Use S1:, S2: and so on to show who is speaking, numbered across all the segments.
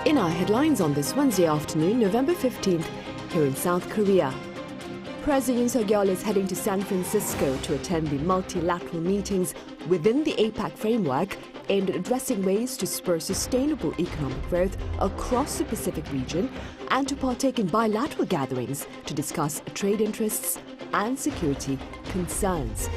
S1: In our headlines on this Wednesday afternoon, November 15th, here in South Korea. President Yoon Suk-yeol is heading to San Francisco to attend the multilateral meetings within the APEC framework aimed at addressing ways to spur sustainable economic growth across the Pacific region and to partake in bilateral gatherings to discuss trade interests and security concerns.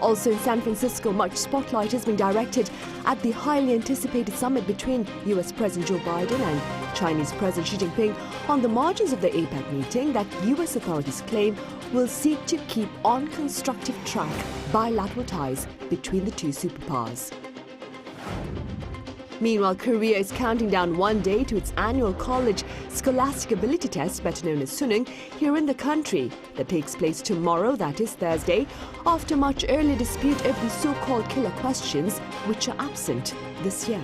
S1: Also in San Francisco, much spotlight is being directed at the highly anticipated summit between US President Joe Biden and Chinese President Xi Jinping on the margins of the APEC meeting that US authorities claim will seek to keep on constructive track bilateral ties between the two superpowers. Meanwhile, Korea is counting down one day to its annual college scholastic ability test, better known as Suneung, here in the country. That takes place tomorrow, that is Thursday, after much earlier dispute over the so-called killer questions, which are absent this year.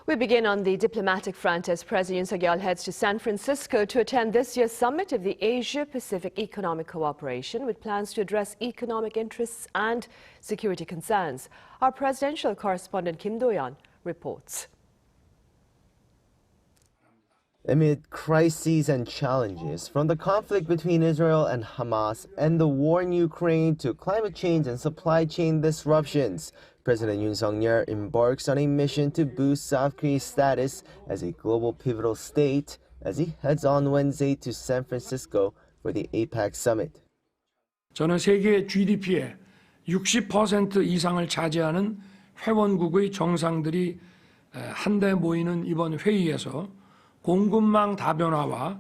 S1: We begin on the diplomatic front as President Yoon Suk-yeol heads to San Francisco to attend this year's summit of the Asia-Pacific Economic Cooperation with plans to address economic interests and security concerns. Our presidential correspondent Kim Do-yeon reports.
S2: Amid crises and challenges, from the conflict between Israel and Hamas and the war in Ukraine to climate change and supply chain disruptions, President Yoon Suk-yeol embarks on a mission to boost South Korea's status as a global pivotal state as he heads on Wednesday to San Francisco for the APEC Summit.
S3: 저는 세계 GDP의 60% 이상을 차지하는 회원국의 정상들이 한데 모이는 이번 회의에서 공급망 다변화와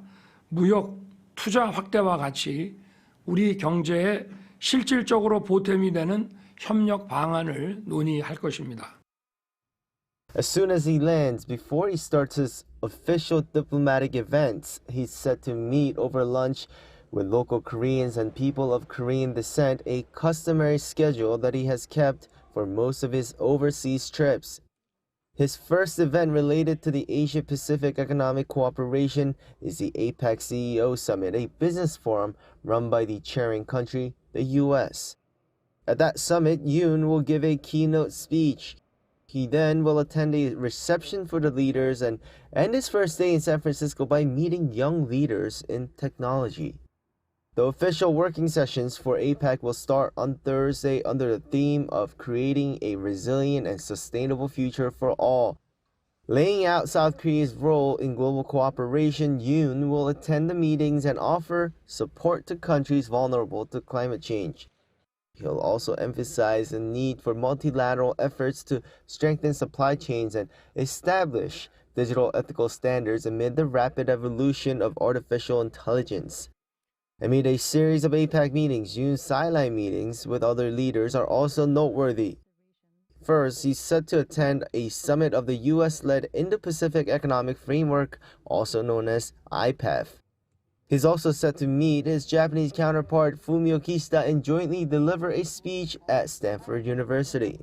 S3: 무역 투자 확대와 같이 우리 경제에 실질적으로 보탬이 되는 협력 방안을 논의할 것입니다.
S2: As soon as he lands, before he starts his official diplomatic events, he's set to meet over lunch with local Koreans and people of Korean descent, a customary schedule that he has kept for most of his overseas trips. His first event related to the Asia-Pacific Economic Cooperation is the APEC CEO Summit, a business forum run by the chairing country, the U.S. At that summit, Yoon will give a keynote speech. He then will attend a reception for the leaders and end his first day in San Francisco by meeting young leaders in technology. The official working sessions for APEC will start on Thursday under the theme of creating a resilient and sustainable future for all. Laying out South Korea's role in global cooperation, Yoon will attend the meetings and offer support to countries vulnerable to climate change. He'll also emphasize the need for multilateral efforts to strengthen supply chains and establish digital ethical standards amid the rapid evolution of artificial intelligence. Amid a series of APEC meetings, Yoon's sideline meetings with other leaders are also noteworthy. First, he's set to attend a summit of the U.S.-led Indo-Pacific Economic Framework, also known as IPEF. He's also set to meet his Japanese counterpart Fumio Kishida and jointly deliver a speech at Stanford University.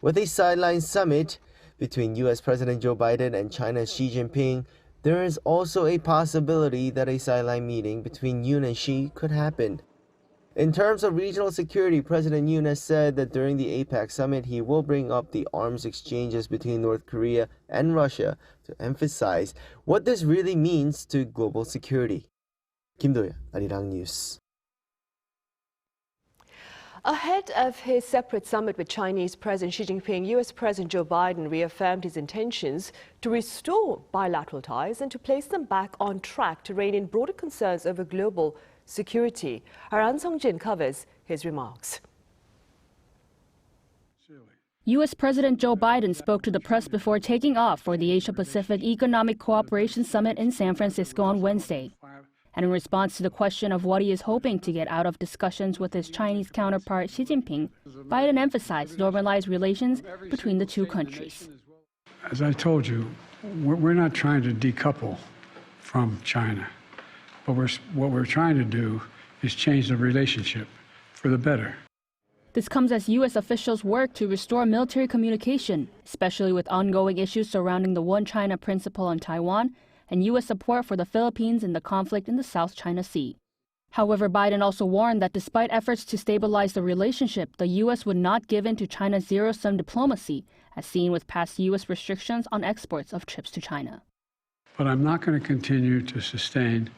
S2: With a sideline summit between U.S. President Joe Biden and China's Xi Jinping, there is also a possibility that a sideline meeting between Yoon and Xi could happen. In terms of regional security, President Yoon has said that during the APEC summit, he will bring up the arms exchanges between North Korea and Russia to emphasize what this really means to global security. Kim Do-yeon, Arirang News.
S1: Ahead of his separate summit with Chinese President Xi Jinping, US President Joe Biden reaffirmed his intentions to restore bilateral ties and to place them back on track to rein in broader concerns over global security. Our An Sung-jin covers his remarks.
S4: U.S. President Joe Biden spoke to the press before taking off for the Asia-Pacific Economic Cooperation Summit in San Francisco on Wednesday. And in response to the question of what he is hoping to get out of discussions with his Chinese counterpart Xi Jinping, Biden emphasized normalized relations between the two countries.
S5: As I told you, we're not trying to decouple from China, but what we're trying to do is change the relationship for the better.
S4: This comes as U.S. officials work to restore military communication, especially with ongoing issues surrounding the One China principle on Taiwan and U.S. support for the Philippines in the conflict in the South China Sea. However, Biden also warned that despite efforts to stabilize the relationship, the U.S. would not give in to China's zero-sum diplomacy, as seen with past U.S. restrictions on exports of chips to China.
S5: But I'm not going to continue to sustain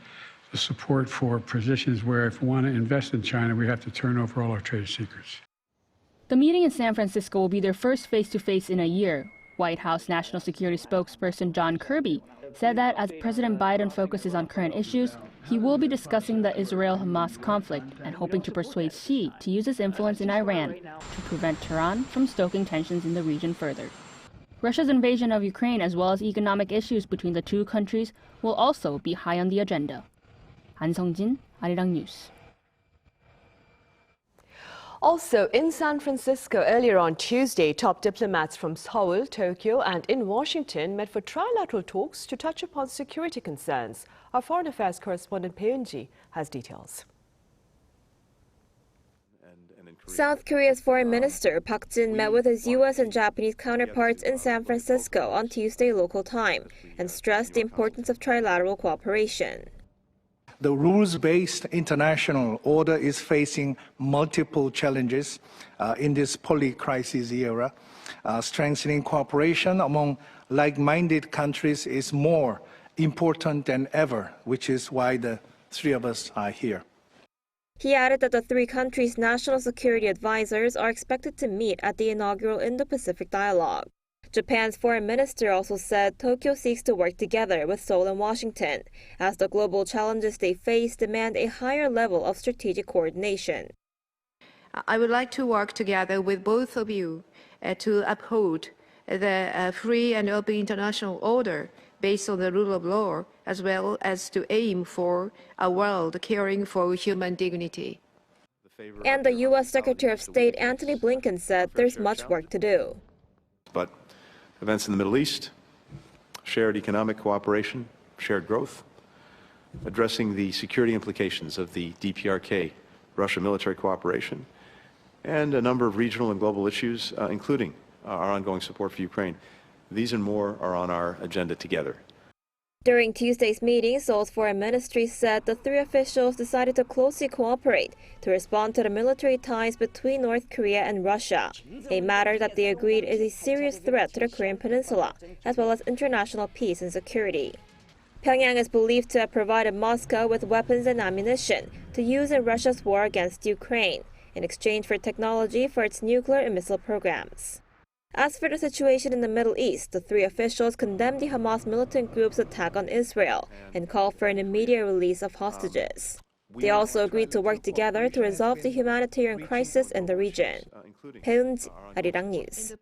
S5: the support for positions where if we want to invest in China, we have to turn over all our trade secrets.
S4: The meeting in San Francisco will be their first face-to-face in a year. White House National Security spokesperson John Kirby said that as President Biden focuses on current issues, he will be discussing the Israel-Hamas conflict and hoping to persuade Xi to use his influence in Iran to prevent Tehran from stoking tensions in the region further. Russia's invasion of Ukraine as well as economic issues between the two countries will also be high on the agenda. An Sung-jin, Arirang News.
S1: Also, in San Francisco earlier on Tuesday, top diplomats from Seoul, Tokyo and in Washington met for trilateral talks to touch upon security concerns. Our foreign affairs correspondent Bae Eun-ji has details.
S6: South Korea's Foreign Minister Park Jin met with his U.S. and Japanese counterparts in San Francisco on Tuesday local time and stressed the importance of trilateral cooperation.
S7: The rules-based international order is facing multiple challenges in this poly-crisis era. Strengthening cooperation among like-minded countries is more important than ever, which is why the three of us are here.
S6: He added that the three countries' national security advisors are expected to meet at the inaugural Indo-Pacific Dialogue. Japan's foreign minister also said Tokyo seeks to work together with Seoul and Washington, as the global challenges they face demand a higher level of strategic coordination.
S8: I would like to work together with both of you to uphold the free and open international order based on the rule of law, as well as to aim for a world caring for human dignity.
S6: And the U.S. Secretary of State Antony Blinken said there's much work to do.
S9: But events in the Middle East, shared economic cooperation, shared growth, addressing the security implications of the DPRK, Russia military cooperation, and a number of regional and global issues, including our ongoing support for Ukraine. These and more are on our agenda together.
S6: During Tuesday's meeting, Seoul's foreign ministry said the three officials decided to closely cooperate to respond to the military ties between North Korea and Russia, a matter that they agreed is a serious threat to the Korean peninsula, as well as international peace and security. Pyongyang is believed to have provided Moscow with weapons and ammunition to use in Russia's war against Ukraine, in exchange for technology for its nuclear and missile programs. As for the situation in the Middle East, the three officials condemned the Hamas militant group's attack on Israel and called for an immediate release of hostages. They also agreed to work together to resolve the humanitarian crisis in the region. Bae Eun-ji, Arirang News.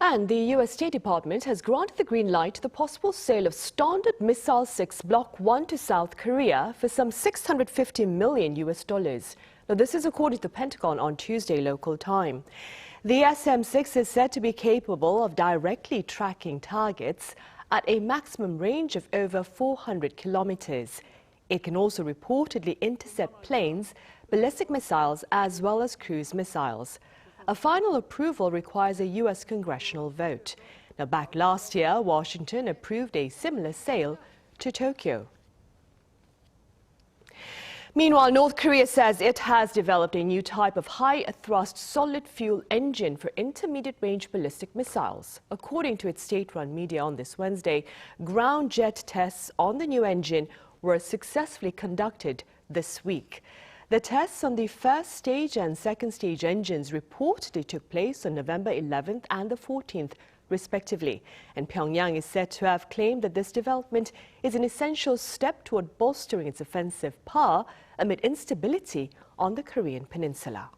S1: And the U.S. State Department has granted the green light to the possible sale of Standard Missile 6 Block 1 to South Korea for some $650 million. Now, this is according to the Pentagon on Tuesday local time. The SM-6 is said to be capable of directly tracking targets at a maximum range of over 400 kilometers. It can also reportedly intercept planes, ballistic missiles, as well as cruise missiles. A final approval requires a U.S. congressional vote. Now, back last year, Washington approved a similar sale to Tokyo. Meanwhile, North Korea says it has developed a new type of high-thrust solid-fuel engine for intermediate-range ballistic missiles. According to its state-run media on this Wednesday, ground jet tests on the new engine were successfully conducted this week. The tests on the first stage and second stage engines reportedly took place on November 11th and the 14th, respectively. And Pyongyang is said to have claimed that this development is an essential step toward bolstering its offensive power amid instability on the Korean peninsula.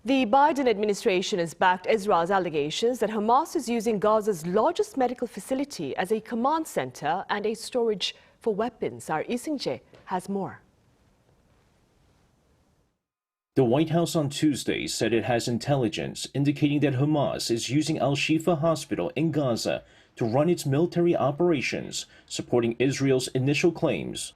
S1: The Biden administration has backed Israel's allegations that Hamas is using Gaza's largest medical facility as a command center and a storage for weapons. Our Lee Seung-jae has more.
S10: The White House on Tuesday said it has intelligence indicating that Hamas is using Al-Shifa Hospital in Gaza to run its military operations, supporting Israel's initial claims.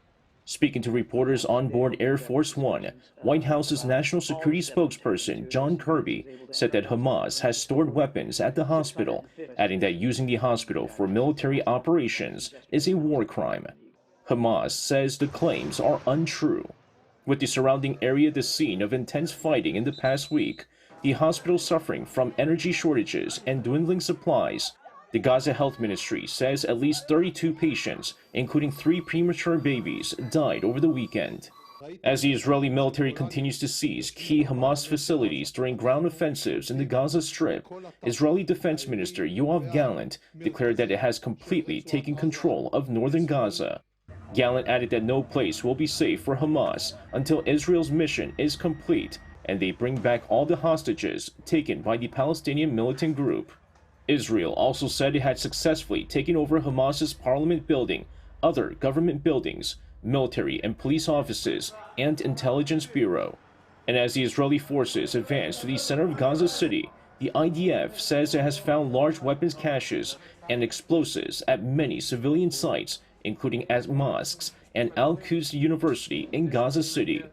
S10: Speaking to reporters on board Air Force One, White House's national security spokesperson John Kirby said that Hamas has stored weapons at the hospital, adding that using the hospital for military operations is a war crime. Hamas says the claims are untrue. With the surrounding area the scene of intense fighting in the past week, the hospital suffering from energy shortages and dwindling supplies, the Gaza Health Ministry says at least 32 patients, including 3 premature babies, died over the weekend. As the Israeli military continues to seize key Hamas facilities during ground offensives in the Gaza Strip, Israeli Defense Minister Yoav Gallant declared that it has completely taken control of northern Gaza. Gallant added that no place will be safe for Hamas until Israel's mission is complete and they bring back all the hostages taken by the Palestinian militant group. Israel also said it had successfully taken over Hamas's parliament building, other government buildings, military and police offices, and intelligence bureau. And as the Israeli forces advance to the center of Gaza City, the IDF says it has found large weapons caches and explosives at many civilian sites, including at mosques and Al-Quds University in Gaza City.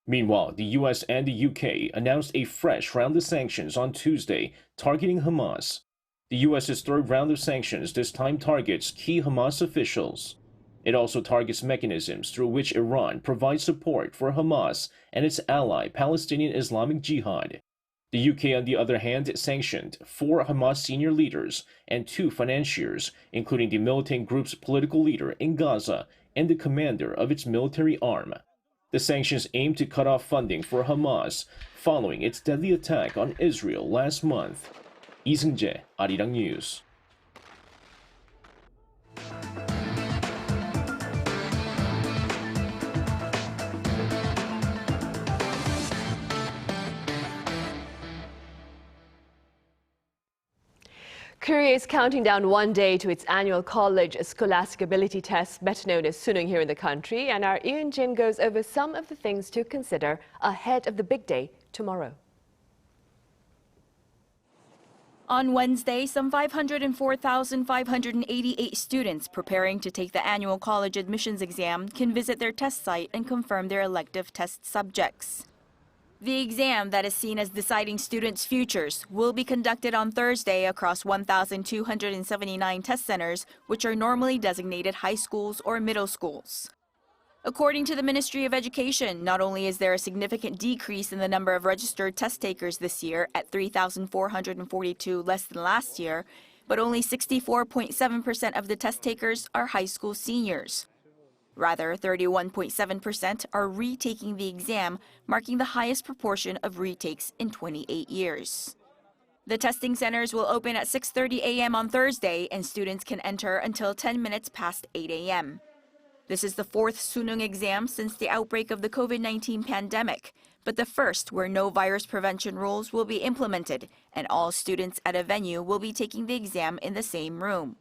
S10: Meanwhile, the US and the UK announced a fresh round of sanctions on Tuesday targeting Hamas. The US's third round of sanctions this time targets key Hamas officials. It also targets mechanisms through which Iran provides support for Hamas and its ally Palestinian Islamic Jihad. The UK, on the other hand, sanctioned 4 Hamas senior leaders and 2 financiers, including the militant group's political leader in Gaza and the commander of its military arm. The sanctions aim to cut off funding for Hamas following its deadly attack on Israel last month. 이승재, 아리랑 뉴스.
S1: Korea is counting down one day to its annual college scholastic ability test, better known as Suneung here in the country, and our Yoon goes over some of the things to consider ahead of the big day tomorrow.
S4: On Wednesday, some 504,588 students preparing to take the annual college admissions exam can visit their test site and confirm their elective test subjects. The exam, that is seen as deciding students' futures, will be conducted on Thursday across 1,279 test centers, which are normally designated high schools or middle schools. According to the Ministry of Education, not only is there a significant decrease in the number of registered test takers this year at 3,442 less than last year, but only 64.7% of the test takers are high school seniors. Rather, 31.7% are retaking the exam, marking the highest proportion of retakes in 28 years. The testing centers will open at 6:30 a.m. on Thursday, and students can enter until 10 minutes past 8 a.m. This is the 4th Suneung exam since the outbreak of the COVID-19 pandemic, but the first where no virus prevention rules will be implemented, and all students at a venue will be taking the exam in the same room.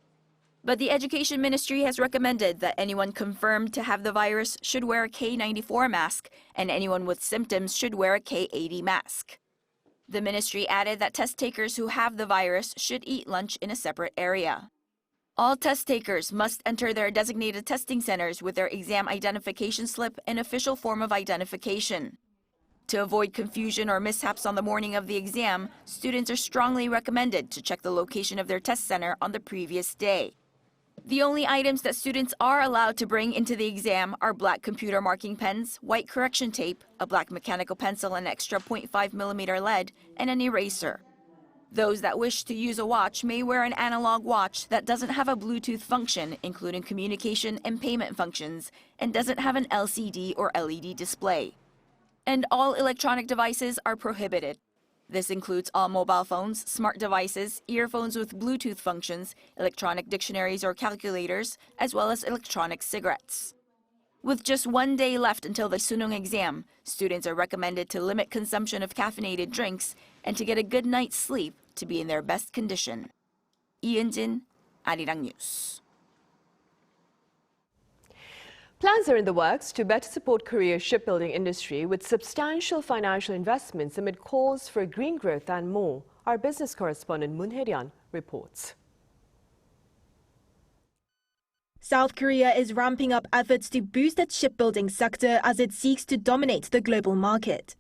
S4: But the Education Ministry has recommended that anyone confirmed to have the virus should wear a K94 mask, and anyone with symptoms should wear a K80 mask. The ministry added that test takers who have the virus should eat lunch in a separate area. All test takers must enter their designated testing centers with their exam identification slip and official form of identification. To avoid confusion or mishaps on the morning of the exam, students are strongly recommended to check the location of their test center on the previous day. The only items that students are allowed to bring into the exam are black computer marking pens, white correction tape, a black mechanical pencil and extra 0.5mm lead, and an eraser. Those that wish to use a watch may wear an analog watch that doesn't have a Bluetooth function, including communication and payment functions, and doesn't have an LCD or LED display. And all electronic devices are prohibited. This includes all mobile phones, smart devices, earphones with Bluetooth functions, electronic dictionaries or calculators, as well as electronic cigarettes. With just one day left until the Suneung exam, students are recommended to limit consumption of caffeinated drinks and to get a good night's sleep to be in their best condition. 이은진, Arirang News.
S1: Plans are in the works to better support Korea's shipbuilding industry with substantial financial investments amid calls for green growth and more. Our business correspondent Moon Hae-ryun reports.
S11: South Korea is ramping up efforts to boost its shipbuilding sector as it seeks to dominate the global market.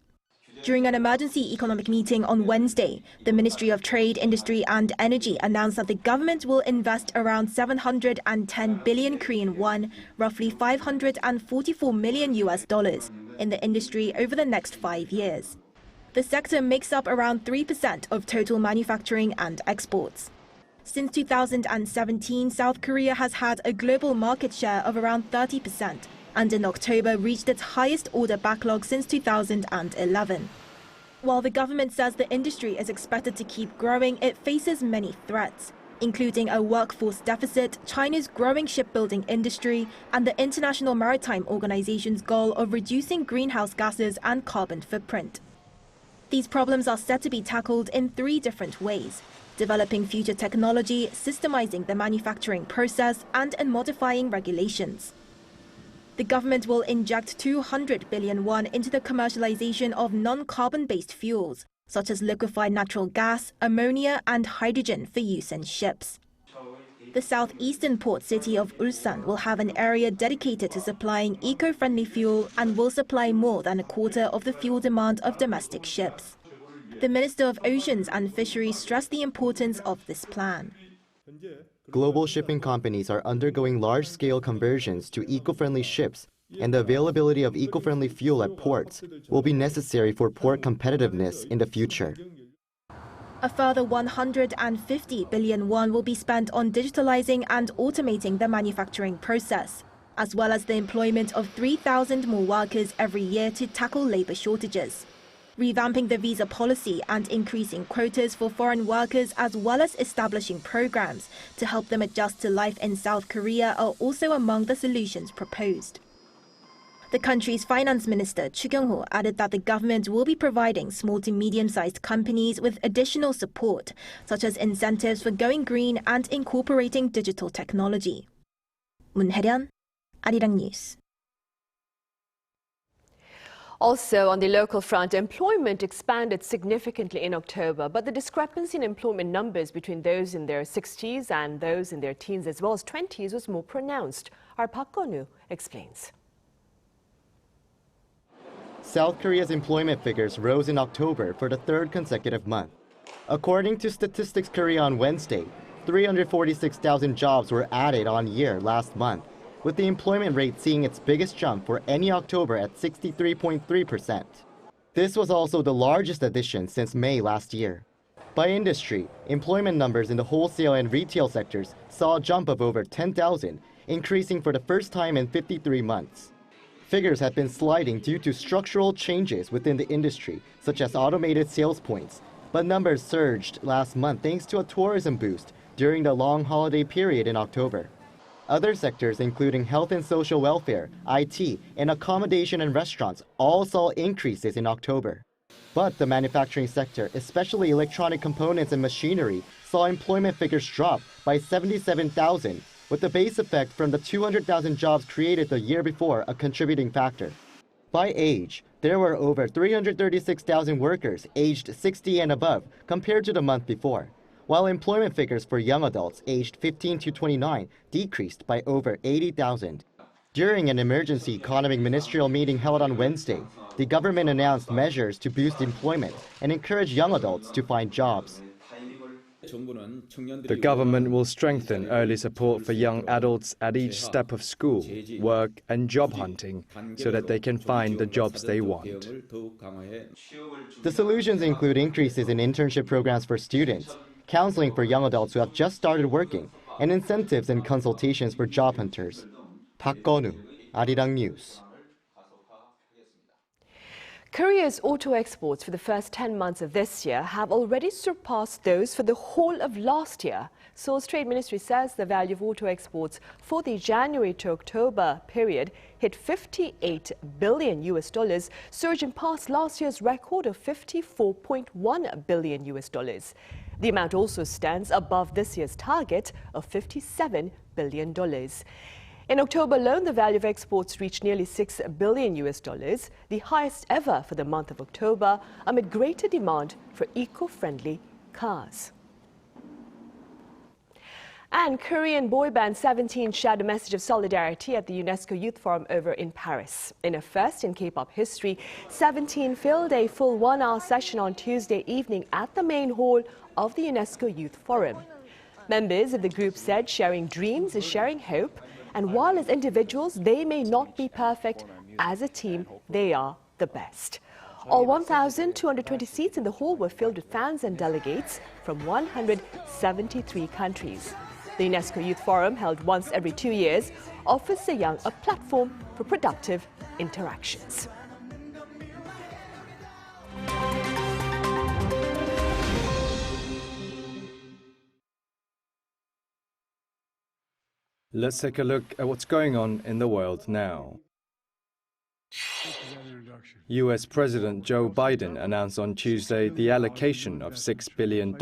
S11: During an emergency economic meeting on Wednesday, the Ministry of Trade, Industry and Energy announced that the government will invest around 710 billion Korean won, roughly $544 million in the industry over the next 5 years. The sector makes up around 3% of total manufacturing and exports. Since 2017, South Korea has had a global market share of around 30%, and in October reached its highest order backlog since 2011. While the government says the industry is expected to keep growing, it faces many threats, including a workforce deficit, China's growing shipbuilding industry, and the International Maritime Organization's goal of reducing greenhouse gases and carbon footprint. These problems are set to be tackled in 3 different ways: developing future technology, systemizing the manufacturing process, and in modifying regulations. The government will inject 200 billion won into the commercialization of non-carbon-based fuels, such as liquefied natural gas, ammonia, and hydrogen for use in ships. The southeastern port city of Ulsan will have an area dedicated to supplying eco-friendly fuel and will supply more than a quarter of the fuel demand of domestic ships. The Minister of Oceans and Fisheries stressed the importance of this plan.
S12: Global shipping companies are undergoing large-scale conversions to eco-friendly ships, and the availability of eco-friendly fuel at ports will be necessary for port competitiveness in the future.
S11: A further 150 billion won will be spent on digitalizing and automating the manufacturing process, as well as the employment of 3,000 more workers every year to tackle labor shortages. Revamping the visa policy and increasing quotas for foreign workers, as well as establishing programs to help them adjust to life in South Korea, are also among the solutions proposed. The country's finance minister, Chu Kyung-ho, added that the government will be providing small to medium-sized companies with additional support, such as incentives for going green and incorporating digital technology. Moon Hae-ryun, Arirang News.
S1: Also, on the local front, employment expanded significantly in October, but the discrepancy in employment numbers between those in their 60s and those in their teens as well as 20s was more pronounced. Our Park Ko-nu explains.
S12: South Korea's employment figures rose in October for the 3rd consecutive month. According to Statistics Korea on Wednesday, 346,000 jobs were added on year last month, with the employment rate seeing its biggest jump for any October at 63.3%. This was also the largest addition since May last year. By industry, employment numbers in the wholesale and retail sectors saw a jump of over 10,000, increasing for the first time in 53 months. Figures have been sliding due to structural changes within the industry, such as automated sales points, but numbers surged last month thanks to a tourism boost during the long holiday period in October. Other sectors, including health and social welfare, IT, and accommodation and restaurants, all saw increases in October. But the manufacturing sector, especially electronic components and machinery, saw employment figures drop by 77,000, with the base effect from the 200,000 jobs created the year before a contributing factor. By age, there were over 336,000 workers aged 60 and above compared to the month before, while employment figures for young adults aged 15 to 29 decreased by over 80,000. During an emergency economic ministerial meeting held on Wednesday, the government announced measures to boost employment and encourage young adults to find jobs.
S13: The government will strengthen early support for young adults at each step of school, work and job hunting so that they can find the jobs they want.
S12: The solutions include increases in internship programs for students, counseling for young adults who have just started working, and incentives and consultations for job hunters. Park Ko-nu, Arirang News.
S1: Korea's auto exports for the first 10 months of this year have already surpassed those for the whole of last year. Seoul's Trade Ministry says the value of auto exports for the January to October period hit $58 billion, surging past last year's record of $54.1 billion. The amount also stands above this year's target of $57 billion. In October alone, the value of exports reached nearly $6 billion, the highest ever for the month of October, amid greater demand for eco-friendly cars. And Korean boy band 17 shared a message of solidarity at the UNESCO Youth Forum over in Paris. In a first in K-pop history, 17 filled a full one-hour session on Tuesday evening at the main hall of the UNESCO Youth Forum. Members of the group said sharing dreams is sharing hope, and while as individuals they may not be perfect, as a team they are the best. All 1,220 seats in the hall were filled with fans and delegates from 173 countries. The UNESCO Youth Forum, held once every 2 years, offers the young a platform for productive interactions.
S13: Let's take a look at what's going on in the world now. US President Joe Biden announced on Tuesday the allocation of $6 billion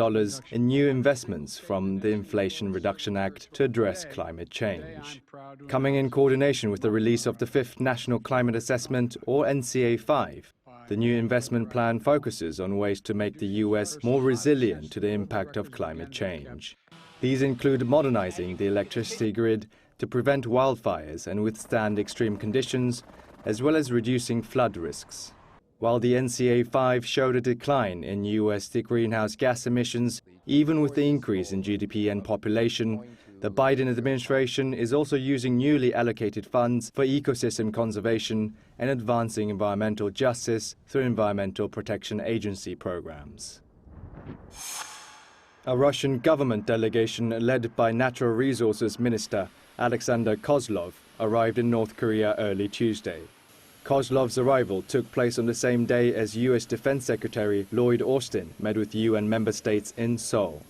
S13: in new investments from the Inflation Reduction Act to address climate change. Coming in coordination with the release of the 5th National Climate Assessment, or NCA-5, the new investment plan focuses on ways to make the US more resilient to the impact of climate change. These include modernizing the electricity grid to prevent wildfires and withstand extreme conditions, as well as reducing flood risks. While the NCA-5 showed a decline in US greenhouse gas emissions, even with the increase in GDP and population, the Biden administration is also using newly allocated funds for ecosystem conservation and advancing environmental justice through Environmental Protection Agency programs. A Russian government delegation led by Natural Resources Minister Alexander Kozlov arrived in North Korea early Tuesday. Kozlov's arrival took place on the same day as U.S. Defense Secretary Lloyd Austin met with UN member states in Seoul.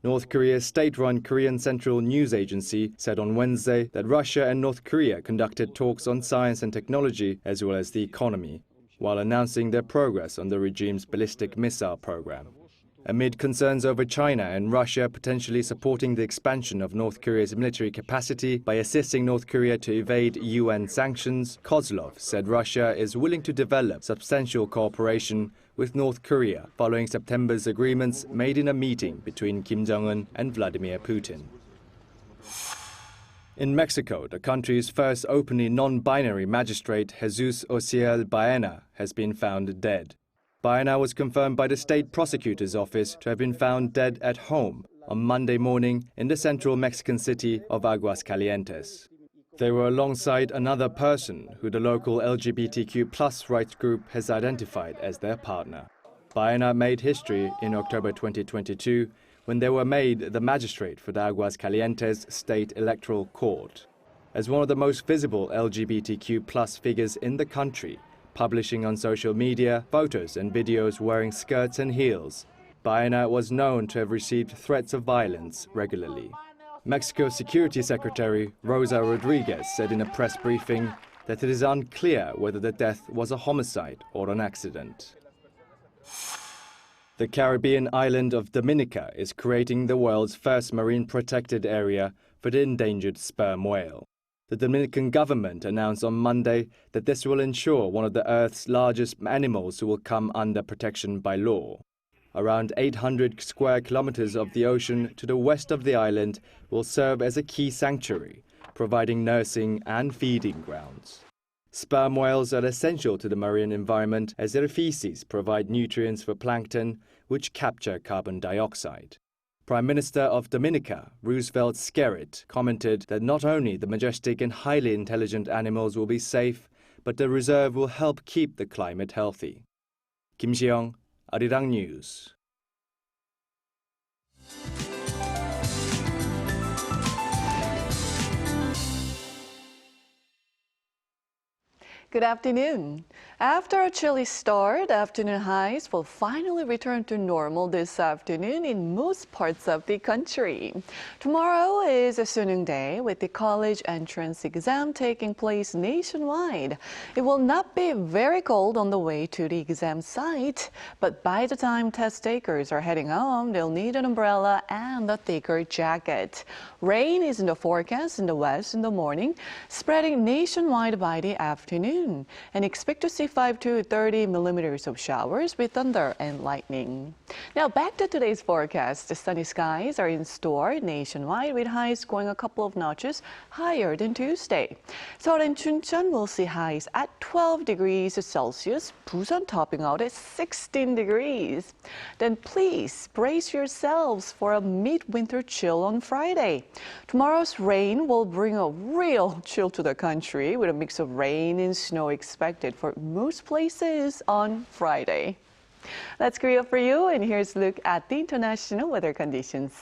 S13: North Korea's state-run Korean Central News Agency said on Wednesday that Russia and North Korea conducted talks on science and technology as well as the economy, while announcing their progress on the regime's ballistic missile program. Amid concerns over China and Russia potentially supporting the expansion of North Korea's military capacity by assisting North Korea to evade UN sanctions, Kozlov said Russia is willing to develop substantial cooperation with North Korea following September's agreements made in a meeting between Kim Jong-un and Vladimir Putin. In Mexico, the country's first openly non-binary magistrate, Jesus Ociel Baena, has been found dead. Baena was confirmed by the state prosecutor's office to have been found dead at home on Monday morning in the central Mexican city of Aguascalientes. They were alongside another person who the local LGBTQ+ rights group has identified as their partner. Baena made history in October 2022 when they were made the magistrate for the Aguascalientes State Electoral Court. As one of the most visible LGBTQ+ figures in the country, publishing on social media photos and videos wearing skirts and heels, Baena was known to have received threats of violence regularly. Mexico's Security Secretary Rosa Rodriguez said in a press briefing that it is unclear whether the death was a homicide or an accident. The Caribbean island of Dominica is creating the world's first marine protected area for the endangered sperm whale. The Dominican government announced on Monday that this will ensure one of the Earth's largest animals will come under protection by law. Around 800 square kilometers of the ocean to the west of the island will serve as a key sanctuary, providing nursing and feeding grounds. Sperm whales are essential to the marine environment as their feces provide nutrients for plankton, which capture carbon dioxide. Prime Minister of Dominica, Roosevelt Skerritt, commented that not only the majestic and highly intelligent animals will be safe, but the reserve will help keep the climate healthy. Kim Seong, Arirang News.
S14: Good afternoon. After a chilly start, afternoon highs will finally return to normal this afternoon in most parts of the country. Tomorrow is a Suneung Day with the college entrance exam taking place nationwide. It will not be very cold on the way to the exam site, but by the time test takers are heading home, they'll need an umbrella and a thicker jacket. Rain is in the forecast in the west in the morning, spreading nationwide by the afternoon. afternoon and expect to see 5 to 30 millimeters of showers with thunder and lightning. Now back to today's forecast. The sunny skies are in store nationwide with highs going a couple of notches higher than Tuesday. Seoul and Chuncheon will see highs at 12 degrees Celsius, Busan topping out at 16 degrees. Then please brace yourselves for a midwinter chill on Friday. Tomorrow's rain will bring a real chill to the country with a mix of rain and snow expected for most places on Friday. That's Korea for you, and here's a look at the international weather conditions.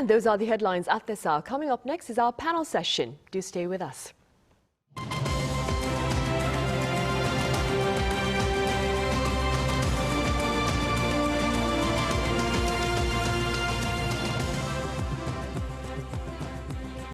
S1: And those are the headlines at this hour. Coming up next is our panel session. Do stay with us.